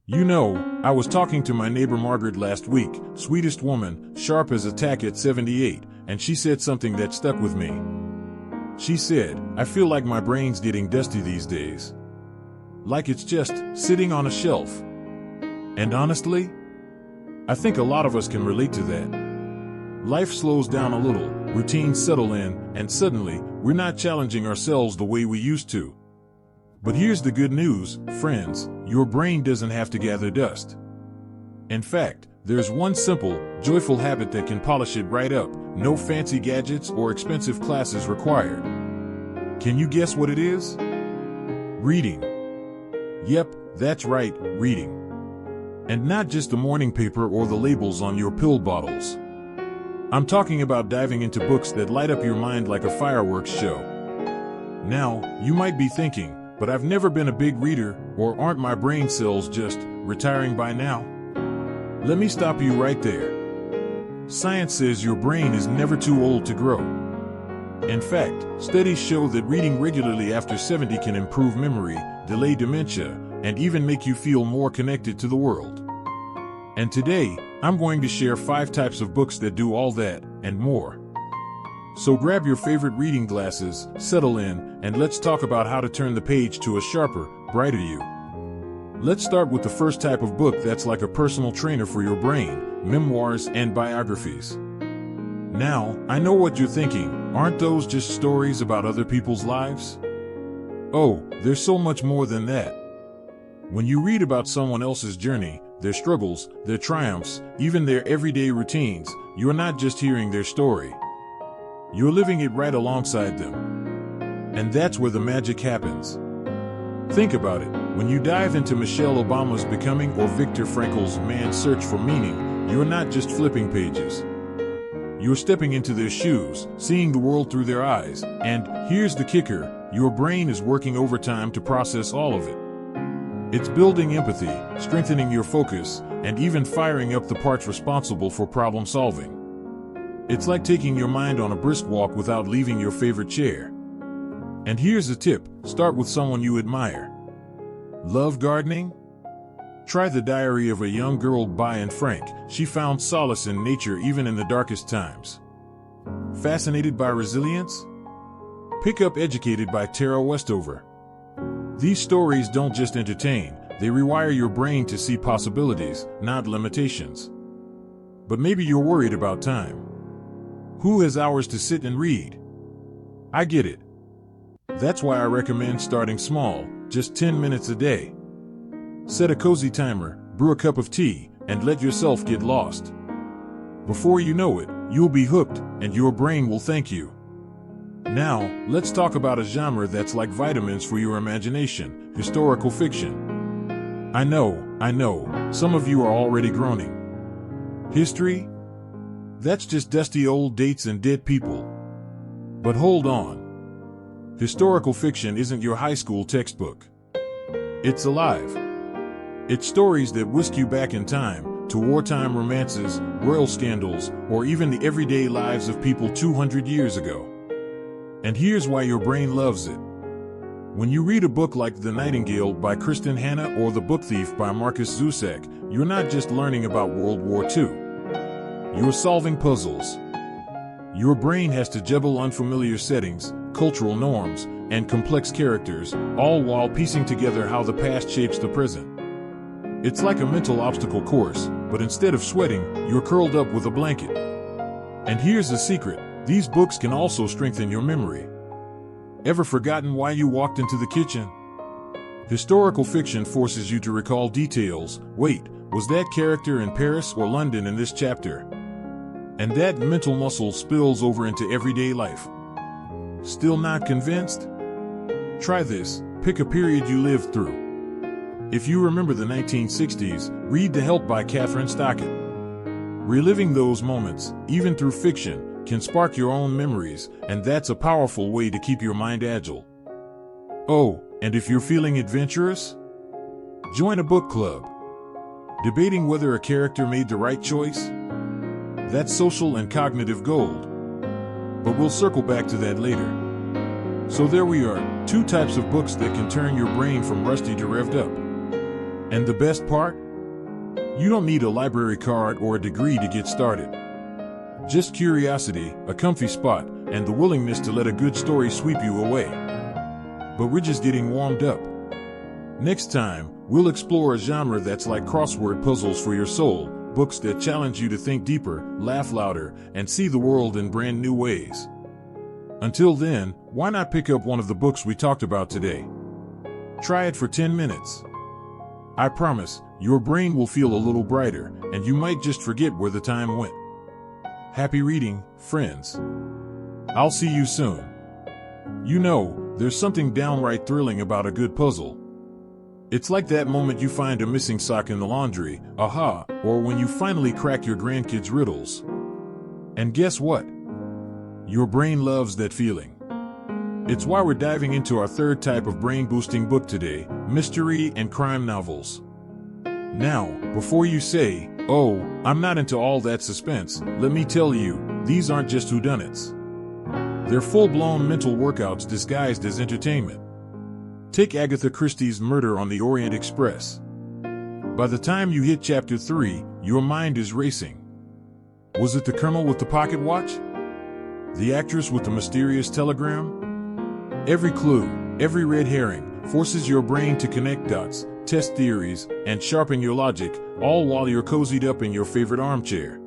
You know, I was talking to my neighbor Margaret last week, sweetest woman, sharp as a tack at 78, and she said something that stuck with me. She said, I feel like my brain's getting dusty these days. Like it's just sitting on a shelf. And honestly, I think a lot of us can relate to that. Life slows down a little, routines settle in, and suddenly, we're not challenging ourselves the way we used to. But here's the good news, friends, your brain doesn't have to gather dust. In fact, there's one simple, joyful habit that can polish it right up, no fancy gadgets or expensive classes required. Can you guess what it is? Reading. Yep, that's right, reading. And not just the morning paper or the labels on your pill bottles. I'm talking about diving into books that light up your mind like a fireworks show. Now, you might be thinking, but I've never been a big reader, or aren't my brain cells just retiring by now? Let me stop you right there. Science says your brain is never too old to grow. In fact, studies show that reading regularly after 70 can improve memory, delay dementia, and even make you feel more connected to the world. And today, I'm going to share 5 types of books that do all that, and more. So grab your favorite reading glasses, settle in, and let's talk about how to turn the page to a sharper, brighter you. Let's start with the first type of book that's like a personal trainer for your brain, memoirs and biographies. Now, I know what you're thinking, aren't those just stories about other people's lives? Oh, there's so much more than that. When you read about someone else's journey, their struggles, their triumphs, even their everyday routines, you're not just hearing their story. You're living it right alongside them. And that's where the magic happens. Think about it. When you dive into Michelle Obama's Becoming or Viktor Frankl's Man's Search for Meaning, you're not just flipping pages. You're stepping into their shoes, seeing the world through their eyes, and here's the kicker, your brain is working overtime to process all of it. It's building empathy, strengthening your focus, and even firing up the parts responsible for problem solving. It's like taking your mind on a brisk walk without leaving your favorite chair. And here's a tip, start with someone you admire. Love gardening? Try The Diary of a Young Girl by Anne Frank. She found solace in nature even in the darkest times. Fascinated by resilience? Pick up Educated by Tara Westover. These stories don't just entertain, they rewire your brain to see possibilities, not limitations. But maybe you're worried about time. Who has hours to sit and read? I get it. That's why I recommend starting small, just 10 minutes a day. Set a cozy timer, brew a cup of tea, and let yourself get lost. Before you know it, you'll be hooked, and your brain will thank you. Now, let's talk about a genre that's like vitamins for your imagination, historical fiction. I know, some of you are already groaning. History? That's just dusty old dates and dead people. But hold on. Historical fiction isn't your high school textbook. It's alive. It's stories that whisk you back in time, to wartime romances, royal scandals, or even the everyday lives of people 200 years ago. And here's why your brain loves it. When you read a book like The Nightingale by Kristen Hanna or The Book Thief by Marcus Zusak, you're not just learning about World War II. You're solving puzzles. Your brain has to juggle unfamiliar settings, cultural norms, and complex characters, all while piecing together how the past shapes the present. It's like a mental obstacle course, but instead of sweating, you're curled up with a blanket. And here's the secret, these books can also strengthen your memory. Ever forgotten why you walked into the kitchen? Historical fiction forces you to recall details. Wait, was that character in Paris or London in this chapter? And that mental muscle spills over into everyday life. Still not convinced? Try this, pick a period you lived through. If you remember the 1960s, read The Help by Catherine Stockett. Reliving those moments, even through fiction, can spark your own memories, and that's a powerful way to keep your mind agile. Oh, and if you're feeling adventurous? Join a book club. Debating whether a character made the right choice? That's social and cognitive gold. But we'll circle back to that later. So there we are, 2 types of books that can turn your brain from rusty to revved up. And the best part? You don't need a library card or a degree to get started. Just curiosity, a comfy spot, and the willingness to let a good story sweep you away. But we're just getting warmed up. Next time, we'll explore a genre that's like crossword puzzles for your soul, books that challenge you to think deeper, laugh louder, and see the world in brand new ways. Until then, why not pick up one of the books we talked about today? Try it for 10 minutes. I promise, your brain will feel a little brighter, and you might just forget where the time went. Happy reading, friends. I'll see you soon. You know, there's something downright thrilling about a good puzzle. It's like that moment you find a missing sock in the laundry, aha, or when you finally crack your grandkids' riddles. And guess what? Your brain loves that feeling. It's why we're diving into our third type of brain-boosting book today, mystery and crime novels. Now, before you say, "Oh, I'm not into all that suspense," let me tell you, these aren't just whodunits. They're full-blown mental workouts disguised as entertainment. Take Agatha Christie's Murder on the Orient Express. By the time you hit chapter 3, your mind is racing. Was it the colonel with the pocket watch? The actress with the mysterious telegram? Every clue, every red herring, forces your brain to connect dots, test theories, and sharpen your logic, all while you're cozied up in your favorite armchair.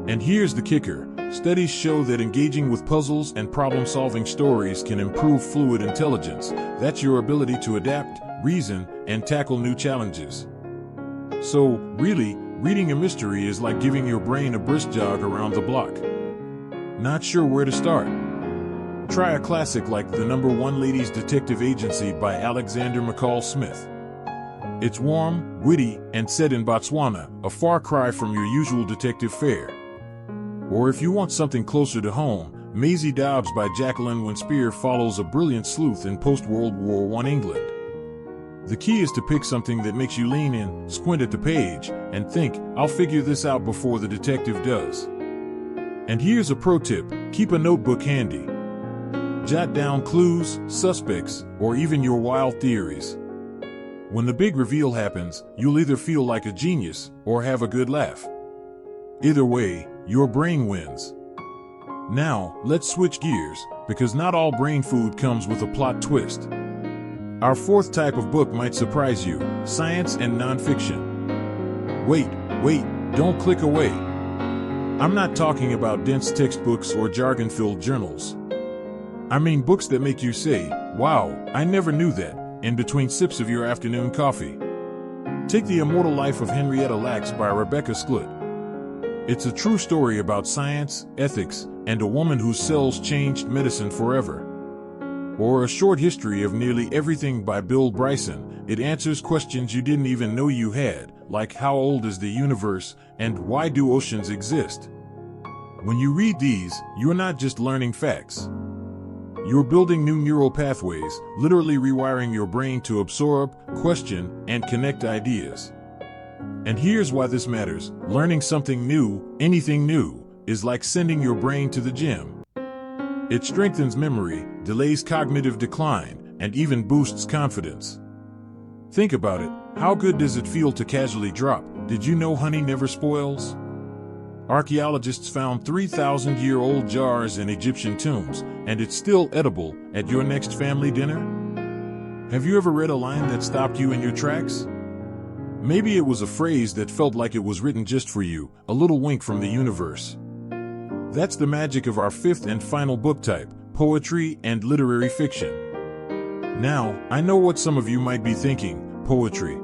And here's the kicker. Studies show that engaging with puzzles and problem-solving stories can improve fluid intelligence. That's your ability to adapt, reason, and tackle new challenges. So, really, reading a mystery is like giving your brain a brisk jog around the block. Not sure where to start? Try a classic like The #1 Ladies Detective Agency by Alexander McCall Smith. It's warm, witty, and set in Botswana, a far cry from your usual detective fare. Or if you want something closer to home, Maisie Dobbs by Jacqueline Winspear follows a brilliant sleuth in post-World War I England. The key is to pick something that makes you lean in, squint at the page, and think, "I'll figure this out before the detective does." And here's a pro tip, keep a notebook handy. Jot down clues, suspects, or even your wild theories. When the big reveal happens, you'll either feel like a genius or have a good laugh. Either way, your brain wins. Now, let's switch gears, because not all brain food comes with a plot twist. Our fourth type of book might surprise you, science and nonfiction. Wait, don't click away. I'm not talking about dense textbooks or jargon-filled journals. I mean books that make you say, "Wow, I never knew that," in between sips of your afternoon coffee. Take The Immortal Life of Henrietta Lacks by Rebecca Skloot. It's a true story about science, ethics, and a woman whose cells changed medicine forever. Or A Short History of Nearly Everything by Bill Bryson. It answers questions you didn't even know you had, like how old is the universe, and why do oceans exist? When you read these, you're not just learning facts. You're building new neural pathways, literally rewiring your brain to absorb, question, and connect ideas. And here's why this matters. Learning something new, anything new, is like sending your brain to the gym. It strengthens memory, delays cognitive decline, and even boosts confidence. Think about it. How good does it feel to casually drop, "Did you know honey never spoils?" Archaeologists found 3,000-year-old jars in Egyptian tombs, and it's still edible at your next family dinner? Have you ever read a line that stopped you in your tracks? Maybe it was a phrase that felt like it was written just for you, a little wink from the universe. That's the magic of our fifth and final book type, poetry and literary fiction. Now, I know what some of you might be thinking, poetry.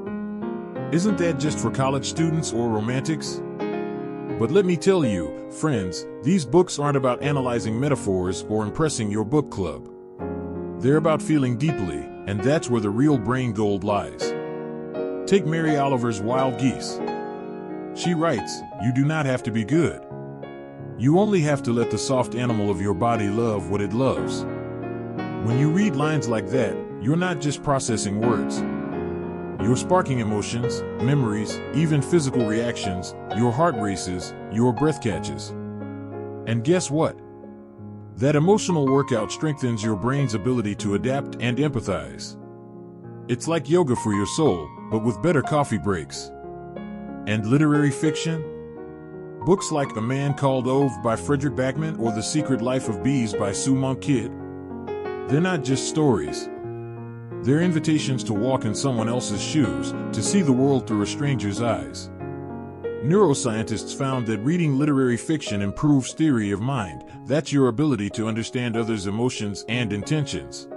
Isn't that just for college students or romantics? But let me tell you, friends, these books aren't about analyzing metaphors or impressing your book club. They're about feeling deeply, and that's where the real brain gold lies. Take Mary Oliver's Wild Geese. She writes, "You do not have to be good. You only have to let the soft animal of your body love what it loves." When you read lines like that, you're not just processing words. You're sparking emotions, memories, even physical reactions. Your heart races, your breath catches. And guess what? That emotional workout strengthens your brain's ability to adapt and empathize. It's like yoga for your soul, but with better coffee breaks. And literary fiction? Books like A Man Called Ove by Frederick Backman or The Secret Life of Bees by Sue Monk Kidd. They're not just stories. They're invitations to walk in someone else's shoes, to see the world through a stranger's eyes. Neuroscientists found that reading literary fiction improves theory of mind. That's your ability to understand others' emotions and intentions.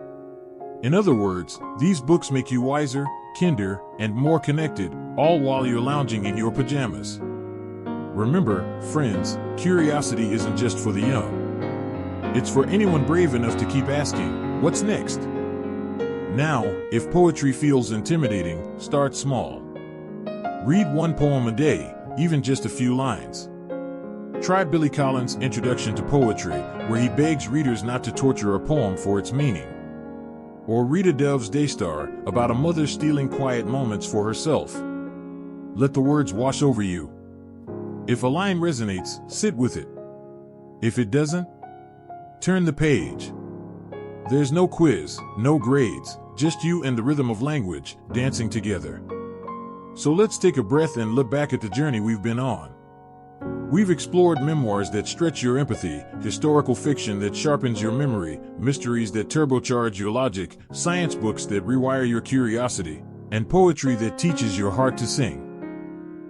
In other words, these books make you wiser, kinder, and more connected, all while you're lounging in your pajamas. Remember, friends, curiosity isn't just for the young. It's for anyone brave enough to keep asking, what's next? Now, if poetry feels intimidating, start small. Read one poem a day, even just a few lines. Try Billy Collins' Introduction to Poetry, where he begs readers not to torture a poem for its meaning. Or read A Dove's Daystar, about a mother stealing quiet moments for herself. Let the words wash over you. If a line resonates, sit with it. If it doesn't, turn the page. There's no quiz, no grades, just you and the rhythm of language, dancing together. So let's take a breath and look back at the journey we've been on. We've explored memoirs that stretch your empathy, historical fiction that sharpens your memory, mysteries that turbocharge your logic, science books that rewire your curiosity, and poetry that teaches your heart to sing.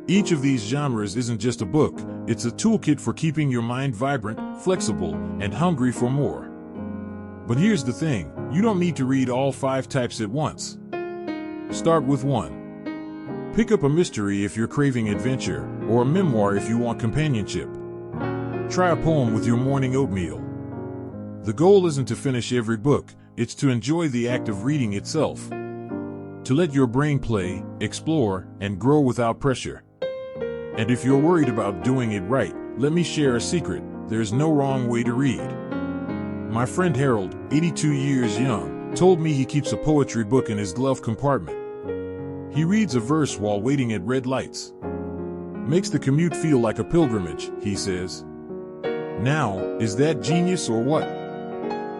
Each of these genres isn't just a book, it's a toolkit for keeping your mind vibrant, flexible, and hungry for more. But here's the thing, you don't need to read all 5 types at once. Start with one. Pick up a mystery if you're craving adventure, or a memoir if you want companionship. Try a poem with your morning oatmeal. The goal isn't to finish every book, it's to enjoy the act of reading itself. To let your brain play, explore, and grow without pressure. And if you're worried about doing it right, let me share a secret, there's no wrong way to read. My friend Harold, 82 years young, told me he keeps a poetry book in his glove compartment. He reads a verse while waiting at red lights. Makes the commute feel like a pilgrimage, he says. Now, is that genius or what?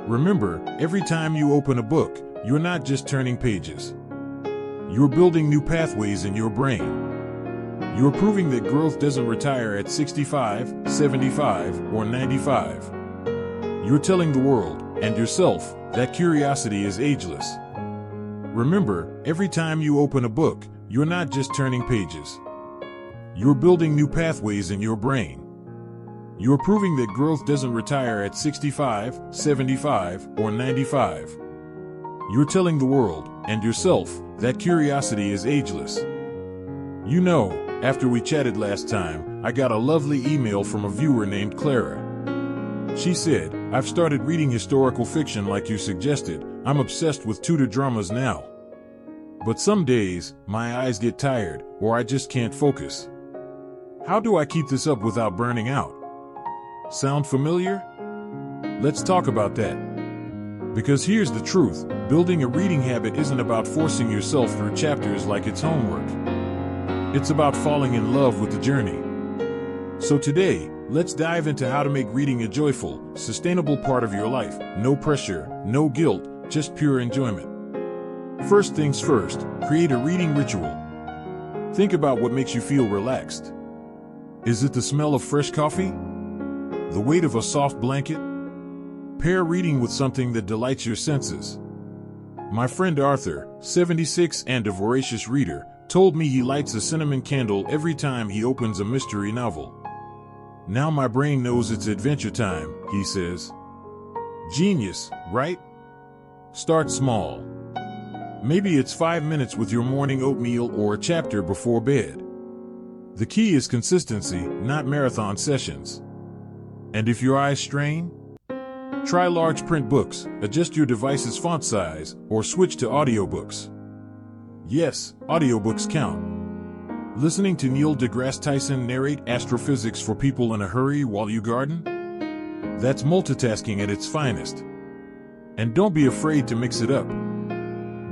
Remember, every time you open a book, you're not just turning pages. You're building new pathways in your brain. You're proving that growth doesn't retire at 65, 75, or 95. You're telling the world, and yourself, that curiosity is ageless. Remember, every time you open a book, you're not just turning pages. You're building new pathways in your brain. You're proving that growth doesn't retire at 65, 75, or 95. You're telling the world, and yourself, that curiosity is ageless. You know, after we chatted last time, I got a lovely email from a viewer named Clara. She said, I've started reading historical fiction like you suggested. I'm obsessed with Tudor dramas now. But some days, my eyes get tired, or I just can't focus. How do I keep this up without burning out? Sound familiar? Let's talk about that. Because here's the truth, building a reading habit isn't about forcing yourself through chapters like it's homework. It's about falling in love with the journey. So today, let's dive into how to make reading a joyful, sustainable part of your life. No pressure, no guilt, just pure enjoyment. First things first, create a reading ritual. Think about what makes you feel relaxed. Is it the smell of fresh coffee? The weight of a soft blanket? Pair reading with something that delights your senses. My friend Arthur, 76 and a voracious reader, told me he lights a cinnamon candle every time he opens a mystery novel. Now my brain knows it's adventure time, he says. Genius, right? Start small. Maybe it's 5 minutes with your morning oatmeal or a chapter before bed. The key is consistency, not marathon sessions. And if your eyes strain? Try large print books, adjust your device's font size, or switch to audiobooks. Yes, audiobooks count. Listening to Neil deGrasse Tyson narrate astrophysics for people in a hurry while you garden? That's multitasking at its finest. And don't be afraid to mix it up.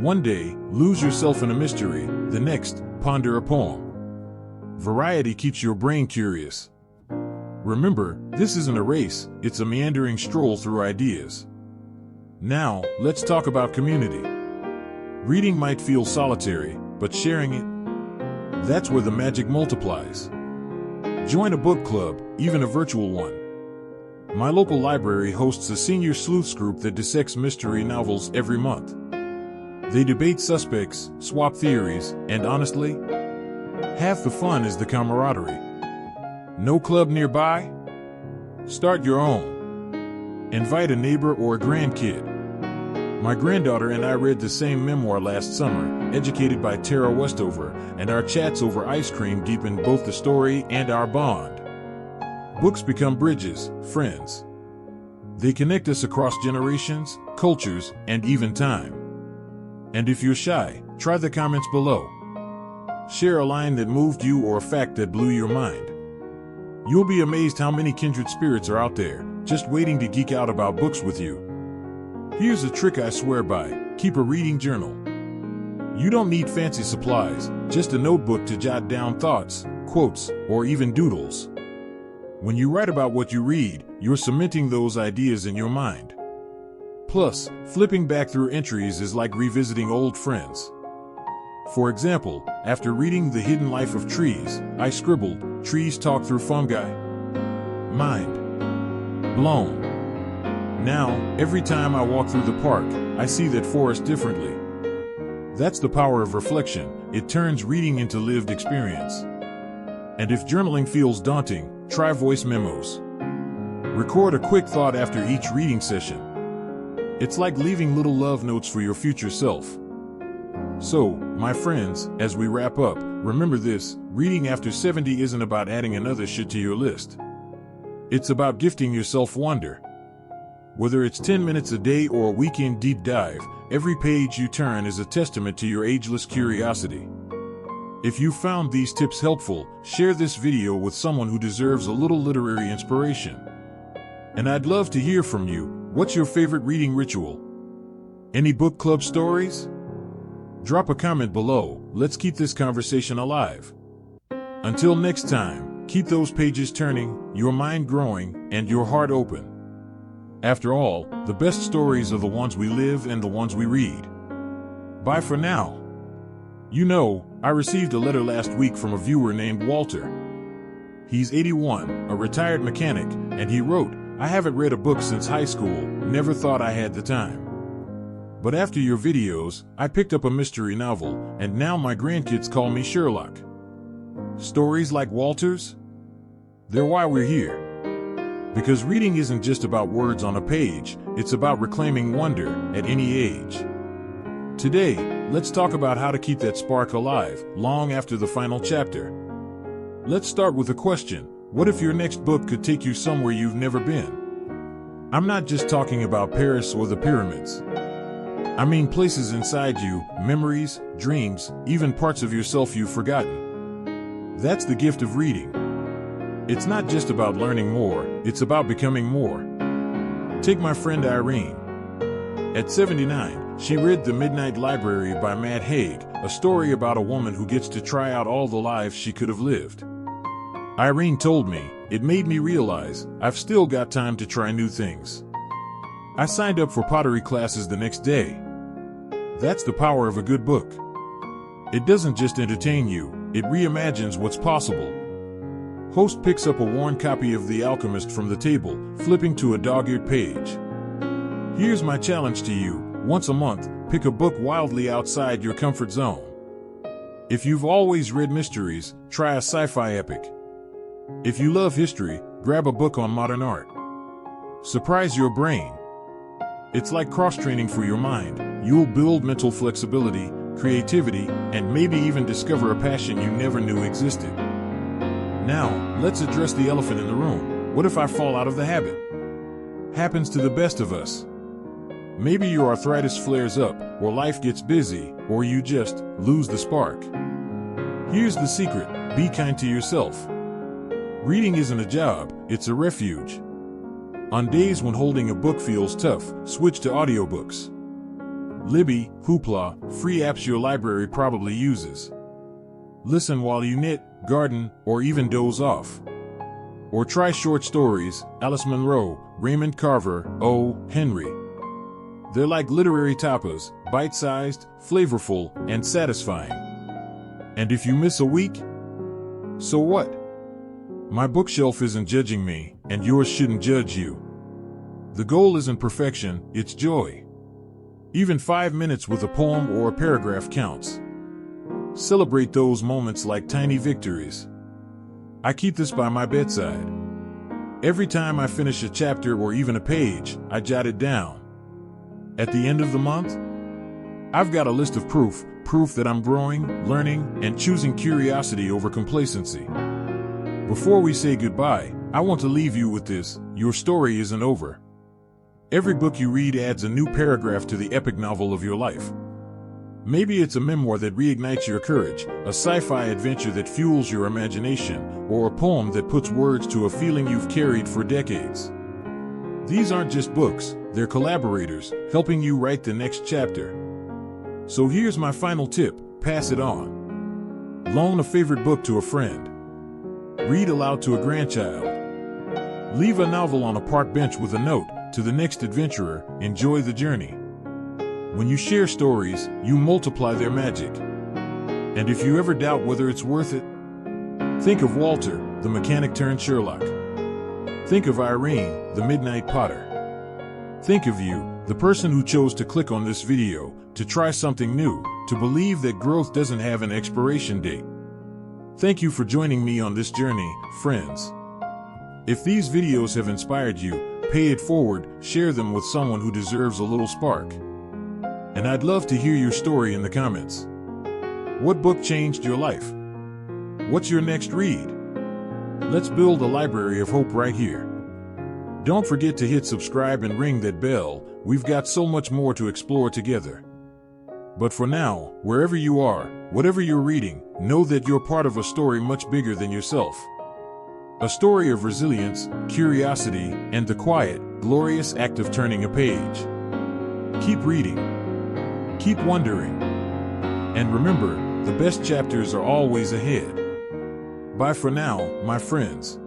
One day, lose yourself in a mystery, the next, ponder a poem. Variety keeps your brain curious. Remember, this isn't a race, it's a meandering stroll through ideas. Now, let's talk about community. Reading might feel solitary, but sharing it, that's where the magic multiplies. Join a book club, even a virtual one. My local library hosts a senior sleuths group that dissects mystery novels every month. They debate suspects, swap theories, and honestly, half the fun is the camaraderie. No club nearby? Start your own. Invite a neighbor or a grandkid. My granddaughter and I read the same memoir last summer, Educated by Tara Westover, and our chats over ice cream deepened both the story and our bond. Books become bridges, friends. They connect us across generations, cultures, and even time. And if you're shy, try the comments below. Share a line that moved you or a fact that blew your mind. You'll be amazed how many kindred spirits are out there, just waiting to geek out about books with you. Here's a trick I swear by: keep a reading journal. You don't need fancy supplies, just a notebook to jot down thoughts, quotes, or even doodles. When you write about what you read, you're cementing those ideas in your mind. Plus, flipping back through entries is like revisiting old friends. For example, after reading The Hidden Life of Trees, I scribbled, "Trees talk through fungi." Mind blown. Now, every time I walk through the park, I see that forest differently. That's the power of reflection. It turns reading into lived experience. And if journaling feels daunting, try voice memos. Record a quick thought after each reading session. It's like leaving little love notes for your future self. So, my friends, as we wrap up, remember this: reading after 70 isn't about adding another shit to your list. It's about gifting yourself wonder. Whether it's 10 minutes a day or a weekend deep dive, every page you turn is a testament to your ageless curiosity. If you found these tips helpful, share this video with someone who deserves a little literary inspiration. And I'd love to hear from you. What's your favorite reading ritual? Any book club stories? Drop a comment below. Let's keep this conversation alive. Until next time, keep those pages turning, your mind growing, and your heart open. After all, the best stories are the ones we live and the ones we read. Bye for now. You know, I received a letter last week from a viewer named Walter. He's 81, a retired mechanic, and he wrote, "I haven't read a book since high school, never thought I had the time. But after your videos, I picked up a mystery novel, and now my grandkids call me Sherlock." Stories like Walter's? They're why we're here. Because reading isn't just about words on a page, it's about reclaiming wonder at any age. Today, let's talk about how to keep that spark alive long after the final chapter. Let's start with a question. What if your next book could take you somewhere you've never been? I'm not just talking about Paris or the pyramids. I mean places inside you, memories, dreams, even parts of yourself you've forgotten. That's the gift of reading. It's not just about learning more, it's about becoming more. Take my friend Irene. At 79, she read The Midnight Library by Matt Haig, a story about a woman who gets to try out all the lives she could have lived. Irene told me, "It made me realize I've still got time to try new things." I signed up for pottery classes the next day. That's the power of a good book. It doesn't just entertain you, it reimagines what's possible. Host picks up a worn copy of The Alchemist from the table, flipping to a dog-eared page. Here's my challenge to you. Once a month, pick a book wildly outside your comfort zone. If you've always read mysteries, try a sci-fi epic. If you love history, grab a book on modern art. Surprise your brain. It's like cross-training for your mind. You'll build mental flexibility, creativity, and maybe even discover a passion you never knew existed. Now, let's address the elephant in the room. What if I fall out of the habit? Happens to the best of us. Maybe your arthritis flares up, or life gets busy, or you just lose the spark. Here's the secret: be kind to yourself. Reading isn't a job, it's a refuge. On days when holding a book feels tough, switch to audiobooks. Libby, Hoopla, free apps your library probably uses. Listen while you knit, garden, or even doze off. Or try short stories, Alice Munro, Raymond Carver, O. Henry. They're like literary tapas, bite-sized, flavorful, and satisfying. And if you miss a week, so what? My bookshelf isn't judging me, and yours shouldn't judge you. The goal isn't perfection, it's joy. Even 5 minutes with a poem or a paragraph counts. Celebrate those moments like tiny victories. I keep this by my bedside. Every time I finish a chapter or even a page, I jot it down. At the end of the month, I've got a list of proof that I'm growing, learning, and choosing curiosity over complacency. Before we say goodbye, I want to leave you with this: your story isn't over. Every book you read adds a new paragraph to the epic novel of your life. Maybe it's a memoir that reignites your courage, a sci-fi adventure that fuels your imagination, or a poem that puts words to a feeling you've carried for decades. These aren't just books, they're collaborators, helping you write the next chapter. So here's my final tip: pass it on. Loan a favorite book to a friend. Read aloud to a grandchild. Leave a novel on a park bench with a note: to the next adventurer, enjoy the journey. When you share stories, you multiply their magic. And if you ever doubt whether it's worth it, think of Walter, the mechanic turned Sherlock. Think of Irene, the midnight potter. Think of you, the person who chose to click on this video, to try something new, to believe that growth doesn't have an expiration date. Thank you for joining me on this journey, friends. If these videos have inspired you, pay it forward, share them with someone who deserves a little spark. And I'd love to hear your story in the comments. What book changed your life? What's your next read? Let's build a library of hope right here. Don't forget to hit subscribe and ring that bell. We've got so much more to explore together. But for now, wherever you are, whatever you're reading, know that you're part of a story much bigger than yourself. A story of resilience, curiosity, and the quiet, glorious act of turning a page. Keep reading. Keep wondering. And remember, the best chapters are always ahead. Bye for now, my friends.